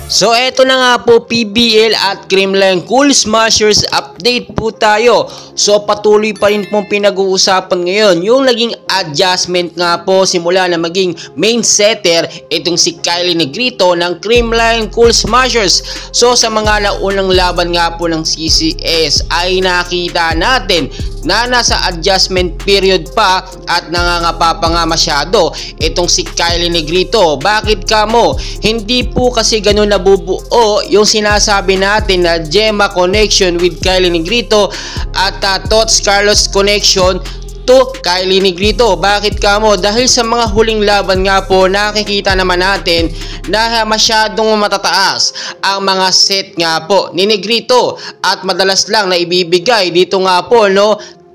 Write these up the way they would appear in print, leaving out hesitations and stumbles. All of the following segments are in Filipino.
So eto na nga po, PBL at Creamline Cool Smashers update po tayo. So patuloy pa rin pong pinag-uusapan ngayon yung naging adjustment nga po simula na maging main setter itong si Kylie Negrito ng Creamline Cool Smashers. So sa mga naunang laban nga po ng CCS ay nakita natin na nasa adjustment period pa at nangangapa pa nga masyado itong si Kylie Negrito. Bakit ka mo? Hindi po kasi ganun nabubuo yung sinasabi natin na Gemma connection with Kylie Negrito at Tots Carlos connection to Kylie Negrito. Bakit ka mo? Dahil sa mga huling laban nga po, nakikita naman natin na masyadong matataas ang mga set nga po ni Negrito at madalas lang na ibibigay dito nga po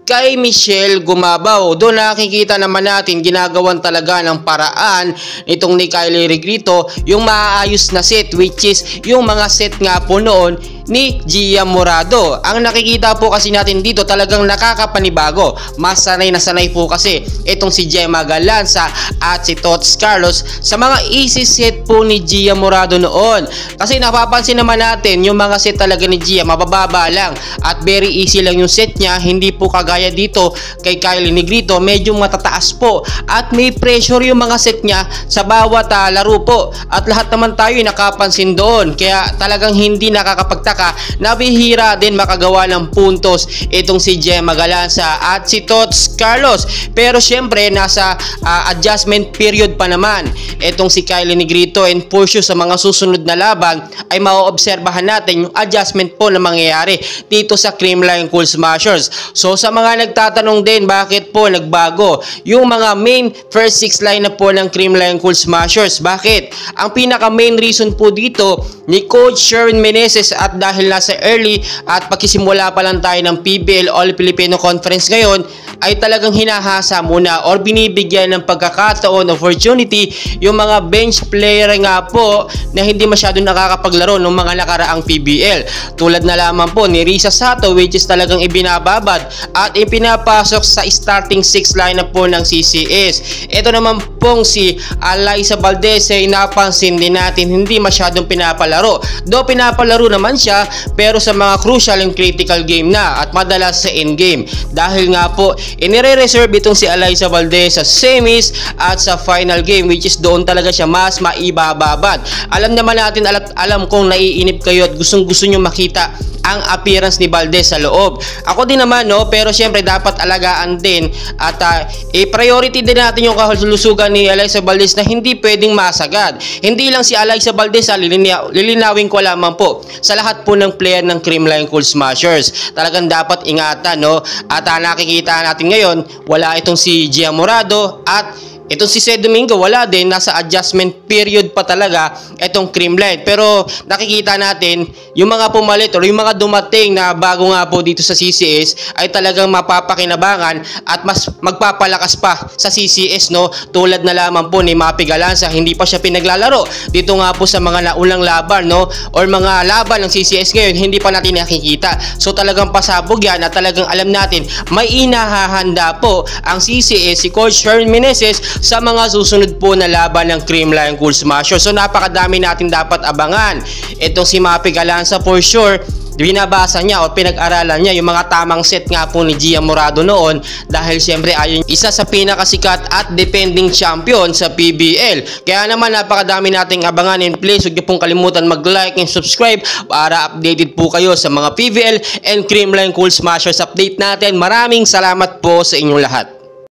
kay Michelle Gumabaw. Doon nakikita naman natin ginagawan talaga ng paraan itong ni Kylie Negrito yung maayos na set, which is yung mga set nga po noon ni Gia Morado. Ang nakikita po kasi natin dito talagang nakakapanibago. Mas sanay na sanay po kasi itong si Gemma Galanza at si Tots Carlos sa mga easy set po ni Gia Morado noon. Kasi napapansin naman natin yung mga set talaga ni Gia mabababa lang at very easy lang yung set niya. Hindi po kagaya dito kay Kylie Negrito, medyo matataas po at may pressure yung mga set niya sa bawat laro po. At lahat naman tayo nakapansin doon. Kaya talagang hindi nakakapagtaka na bihira din makagawa ng puntos itong si Gemma Galanza at si Tots Carlos. Pero syempre nasa adjustment period pa naman itong si Kylie Negrito, and for sure sa mga susunod na laban ay maoobserbahan natin yung adjustment po na mangyayari dito sa Creamline Cool Smashers. So sa mga nagtatanong din bakit po nagbago yung mga main first six lineup po ng Creamline Cool Smashers, bakit? Ang pinaka main reason po dito ni Coach Sherwin Meneses, at dahil nasa early at pagkisimula pa lang tayo ng PBL All Filipino Conference ngayon, ay talagang hinahasa muna or binibigyan ng pagkakataon, opportunity yung mga bench player nga po na hindi masyadong nakakapaglaro ng mga nakaraang PBL. Tulad na lamang po ni Risa Sato, which is talagang ibinababad at ipinapasok sa starting six lineup po ng CCS. Ito naman pong si Alyssa Valdez ay napansin din natin hindi masyadong pinapalaro. Do pinapalaro naman siya pero sa mga crucial and critical game na at madalas sa end game. Dahil nga po inire-reserve itong si Alyssa Valdez sa semis at sa final game, which is doon talaga siya mas maibababad. Alam naman natin, alam kong naiinip kayo at gustong-gusto nyo makita ang appearance ni Valdez sa loob. Ako din naman pero syempre dapat alagaan din at priority din natin yung kahulusugan ni Alyssa Valdez na hindi pwedeng masagad. Hindi lang si Alyssa Valdez, lilinawin ko lamang po sa lahat po ng player ng Creamline Cool Smashers. Talagang dapat ingatan at nakikita natin ngayon wala itong si Gia Morado at itong si Ced Domingo wala din, nasa adjustment period pa talaga itong Creamline. Pero nakikita natin yung mga pumalit or yung mga dumating na bago nga po dito sa CCS ay talagang mapapakinabangan at mas magpapalakas pa sa CCS tulad na lamang po ni Mapi Galanza, hindi pa siya pinaglalaro dito nga po sa mga naunang laban or mga laban ng CCS ngayon, hindi pa natin nakikita. So talagang pasabog yan at talagang alam natin may inahahanda po ang CCS, si Coach Sherwin Meneses, sa mga susunod po na laban ng Creamline Cool Smashers. So napakadami natin dapat abangan. Itong si Mapi Galanza for sure, binabasa niya o pinag-aralan niya yung mga tamang set nga po ni Gia Morado noon, dahil siyempre ayun isa sa pinakasikat at defending champion sa PBL. Kaya naman napakadami nating abangan, and please huwag niyo pong kalimutan mag-like and subscribe para updated po kayo sa mga PBL and Creamline Cool Smashers update natin. Maraming salamat po sa inyong lahat.